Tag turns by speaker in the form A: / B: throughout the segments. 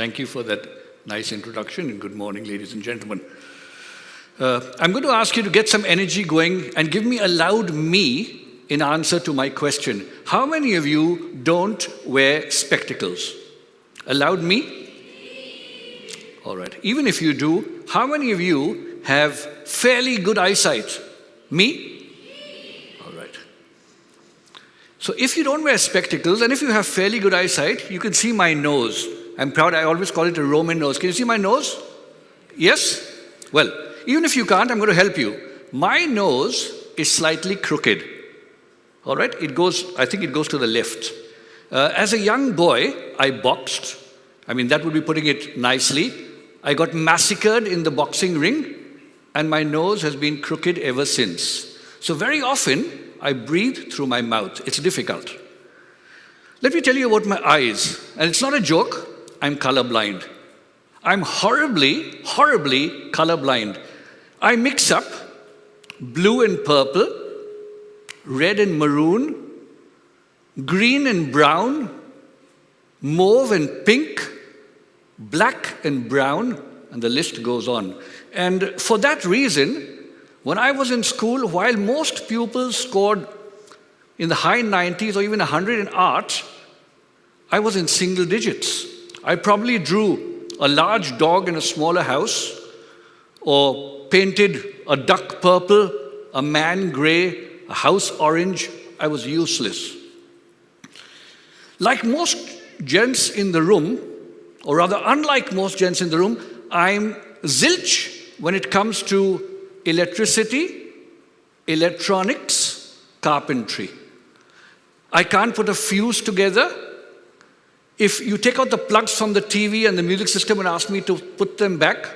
A: Thank you for that nice introduction, and good morning, ladies and gentlemen. I'm going to ask you to get some energy going and give me a loud me in answer to my question. How many of you don't wear spectacles? A loud me? All right. Even if you do, how many of you have fairly good eyesight? Me? All right. So if you don't wear spectacles and if you have fairly good eyesight, you can see my nose. I'm proud, I always call it a Roman nose. Can you see my nose? Yes? Well, even if you can't, I'm going to help you. My nose is slightly crooked. All right? I think it goes to the left. As a young boy, I boxed. I mean, that would be putting it nicely. I got massacred in the boxing ring, and my nose has been crooked ever since. So very often, I breathe through my mouth. It's difficult. Let me tell you about my eyes. And it's not a joke. I'm colorblind. I'm horribly, horribly colorblind. I mix up blue and purple, red and maroon, green and brown, mauve and pink, black and brown, and the list goes on. And for that reason, when I was in school, while most pupils scored in the high 90s or even 100 in art, I was in single digits. I probably drew a large dog in a smaller house, or painted a duck purple, a man gray, a house orange. I was useless. Like most gents in the room, or rather unlike most gents in the room, I'm zilch when it comes to electricity, electronics, carpentry. I can't put a fuse together. If you take out the plugs from the TV and the music system and ask me to put them back,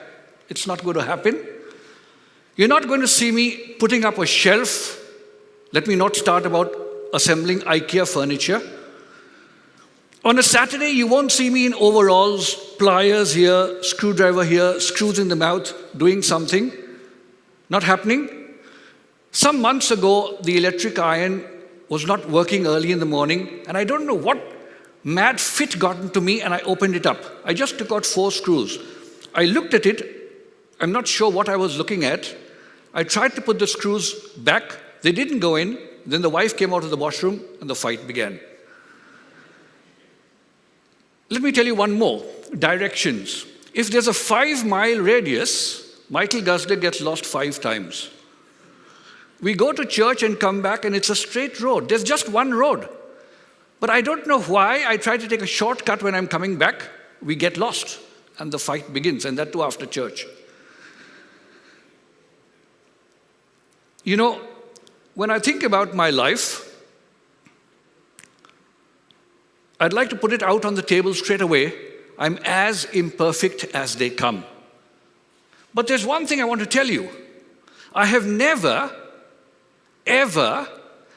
A: it's not going to happen. You're not going to see me putting up a shelf. Let me not start about assembling IKEA furniture. On a Saturday, you won't see me in overalls, pliers here, screwdriver here, screws in the mouth, doing something. Not happening. Some months ago, the electric iron was not working early in the morning, and I don't know what mad fit got into me, and I opened it up. I just took out 4 screws. I looked at it. I'm not sure what I was looking at. I tried to put the screws back. They didn't go in. Then the wife came out of the washroom, and the fight began. Let me tell you one more. Directions. If there's a 5-mile radius, Michael Guzder gets lost 5 times. We go to church and come back, and it's a straight road. There's just one road. But I don't know why I try to take a shortcut when I'm coming back. We get lost, and the fight begins, and that too after church. You know, when I think about my life, I'd like to put it out on the table straight away. I'm as imperfect as they come. But there's one thing I want to tell you. I have never, ever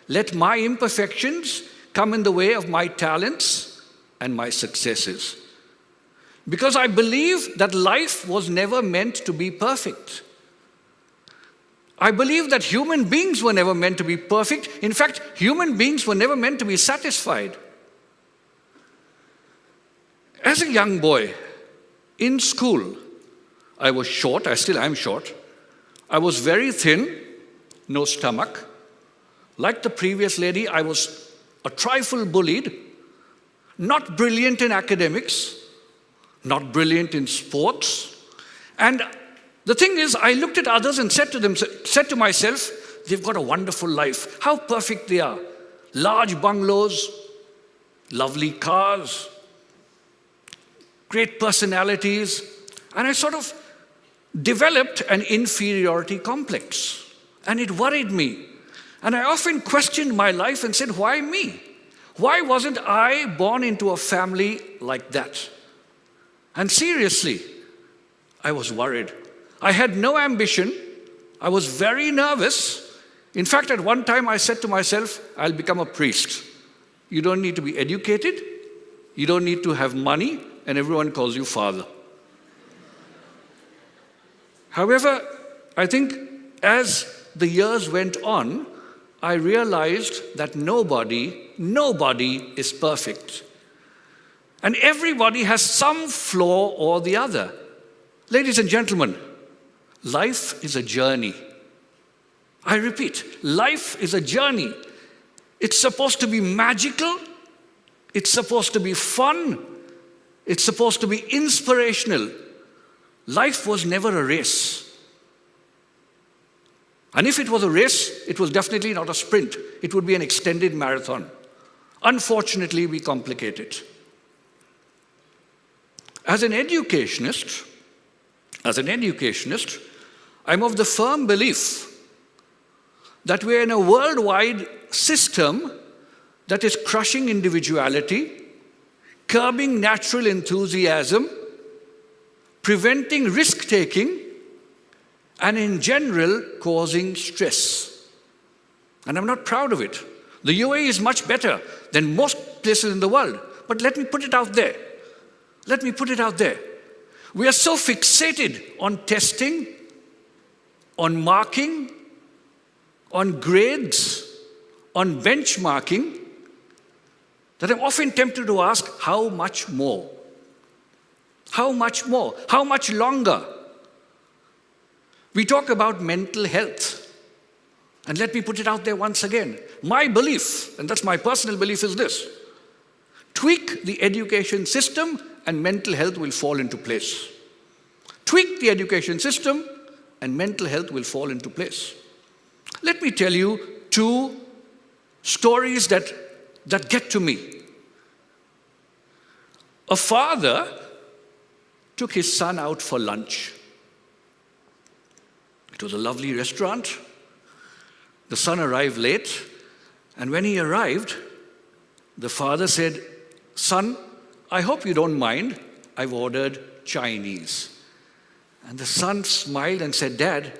A: let my imperfections come in the way of my talents and my successes. Because I believe that life was never meant to be perfect. I believe that human beings were never meant to be perfect. In fact, human beings were never meant to be satisfied. As a young boy, in school, I was short. I still am short. I was very thin, no stomach. Like the previous lady, I was a trifle bullied, not brilliant in academics, not brilliant in sports. And the thing is, I looked at others and said to myself, they've got a wonderful life. How perfect they are. Large bungalows, lovely cars, great personalities. And I sort of developed an inferiority complex. And it worried me. And I often questioned my life and said, why me? Why wasn't I born into a family like that? And seriously, I was worried. I had no ambition. I was very nervous. In fact, at one time I said to myself, I'll become a priest. You don't need to be educated. You don't need to have money, and everyone calls you father. However, I think as the years went on, I realized that nobody is perfect. And everybody has some flaw or the other. Ladies and gentlemen, life is a journey. I repeat, life is a journey. It's supposed to be magical. It's supposed to be fun. It's supposed to be inspirational. Life was never a race. And if it was a race, it was definitely not a sprint. It would be an extended marathon. Unfortunately, we complicate it. As an educationist, I'm of the firm belief that we're in a worldwide system that is crushing individuality, curbing natural enthusiasm, preventing risk-taking, and in general, causing stress. And I'm not proud of it. The UAE is much better than most places in the world. But let me put it out there. We are so fixated on testing, on marking, on grades, on benchmarking, that I'm often tempted to ask, how much more? How much more? How much longer? We talk about mental health. And let me put it out there once again. My belief, and that's my personal belief, is this: tweak the education system and mental health will fall into place. Tweak the education system and mental health will fall into place. Let me tell you two stories that get to me. A father took his son out for lunch. It was a lovely restaurant. The son arrived late, and when he arrived, the father said, "Son, I hope you don't mind, I've ordered Chinese." And the son smiled and said, "Dad,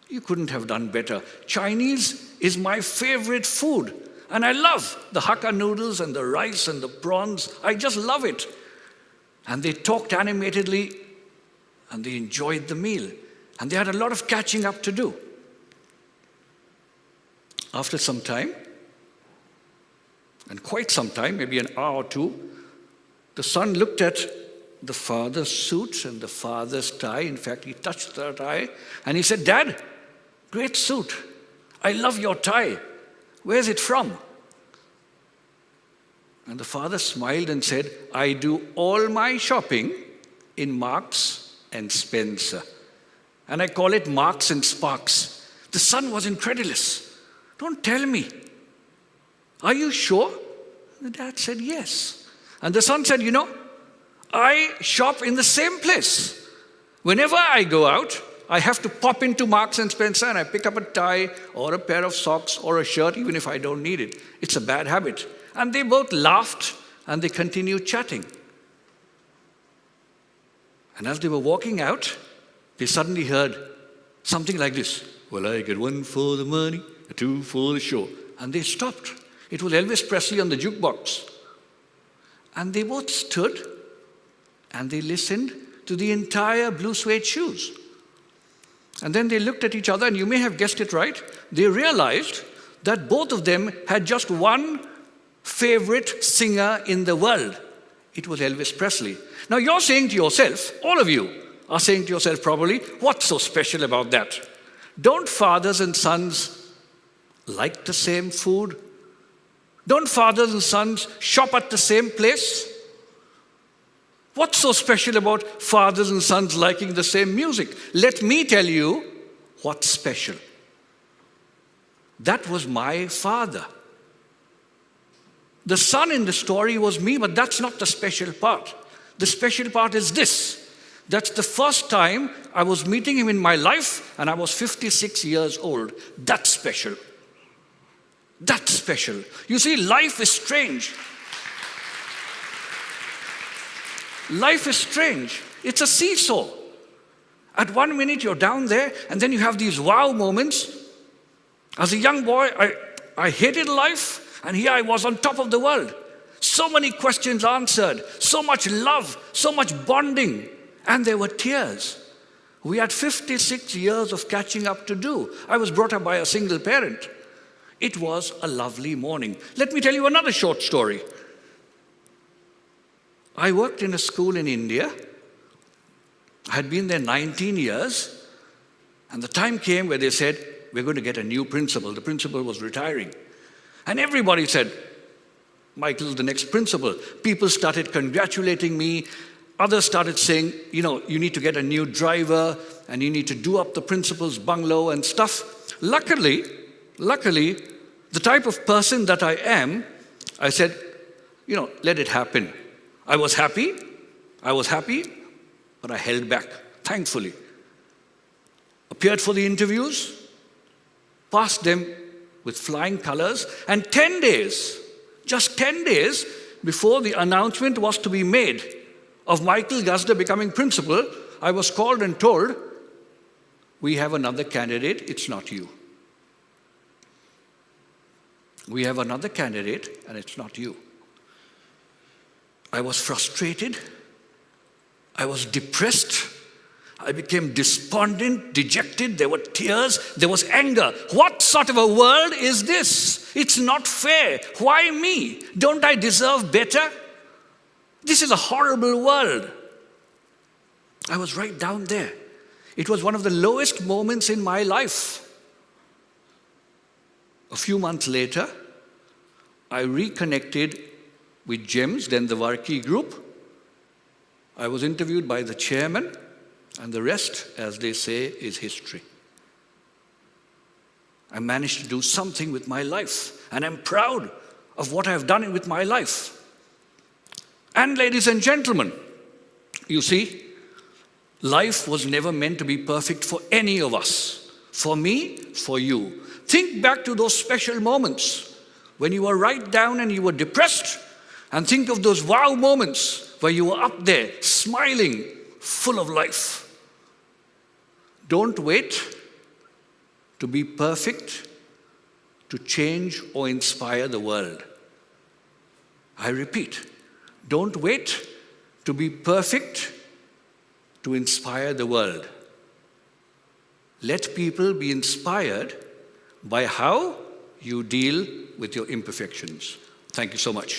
A: you couldn't have done better. Chinese is my favorite food, and I love the Hakka noodles and the rice and the prawns. I just love it." And they talked animatedly, and they enjoyed the meal, and they had a lot of catching up to do. After some time, and quite some time, maybe an hour or two, the son looked at the father's suit and the father's tie. In fact, he touched the tie, and he said, "Dad, great suit. I love your tie. Where's it from?" And the father smiled and said, "I do all my shopping in Marks and Spencer. And I call it Marks and Sparks." The son was incredulous. "Don't tell me. Are you sure?" The dad said, "Yes." And the son said, "I shop in the same place. Whenever I go out, I have to pop into Marks and Spencer and I pick up a tie or a pair of socks or a shirt, even if I don't need it. It's a bad habit." And they both laughed and they continued chatting. And as they were walking out, they suddenly heard something like this: "Well, I get one for the money, a two for the show." And they stopped. It was Elvis Presley on the jukebox. And they both stood and they listened to the entire Blue Suede Shoes. And then they looked at each other, and you may have guessed it right. They realized that both of them had just one favorite singer in the world. It was Elvis Presley. Now you're saying to yourself, all of you are saying to yourself probably, what's so special about that? Don't fathers and sons like the same food? Don't fathers and sons shop at the same place? What's so special about fathers and sons liking the same music? Let me tell you what's special. That was my father. The son in the story was me, but that's not the special part. The special part is this: that's the first time I was meeting him in my life, and I was 56 years old. That's special. That's special. You see, life is strange. Life is strange. It's a seesaw. At one minute you're down there, and then you have these wow moments. As a young boy, I hated life, and here I was on top of the world. So many questions answered, so much love, so much bonding, and there were tears. We had 56 years of catching up to do. I was brought up by a single parent. It was a lovely morning. Let me tell you another short story. I worked in a school in India. I had been there 19 years, and the time came where they said, we're going to get a new principal. The principal was retiring. And everybody said, Michael's the next principal. People started congratulating me. Others started saying, you need to get a new driver, and you need to do up the principal's bungalow and stuff. Luckily, the type of person that I am, I said, let it happen. I was happy, but I held back, thankfully. Appeared for the interviews, passed them with flying colors, and 10 days, just 10 days before the announcement was to be made of Michael Guzder becoming principal, I was called and told, we have another candidate, it's not you. We have another candidate, and it's not you. I was frustrated. I was depressed. I became despondent, dejected. There were tears. There was anger. What sort of a world is this? It's not fair. Why me? Don't I deserve better? This is a horrible world. I was right down there. It was one of the lowest moments in my life. A few months later, I reconnected with GEMS, then the Varkey Group. I was interviewed by the chairman, and the rest, as they say, is history. I managed to do something with my life, and I'm proud of what I've done with my life. And ladies and gentlemen, you see, life was never meant to be perfect for any of us. For me, for you. Think back to those special moments when you were right down and you were depressed, and think of those wow moments where you were up there, smiling, full of life. Don't wait to be perfect to change or inspire the world. I repeat, don't wait to be perfect to inspire the world. Let people be inspired by how you deal with your imperfections. Thank you so much.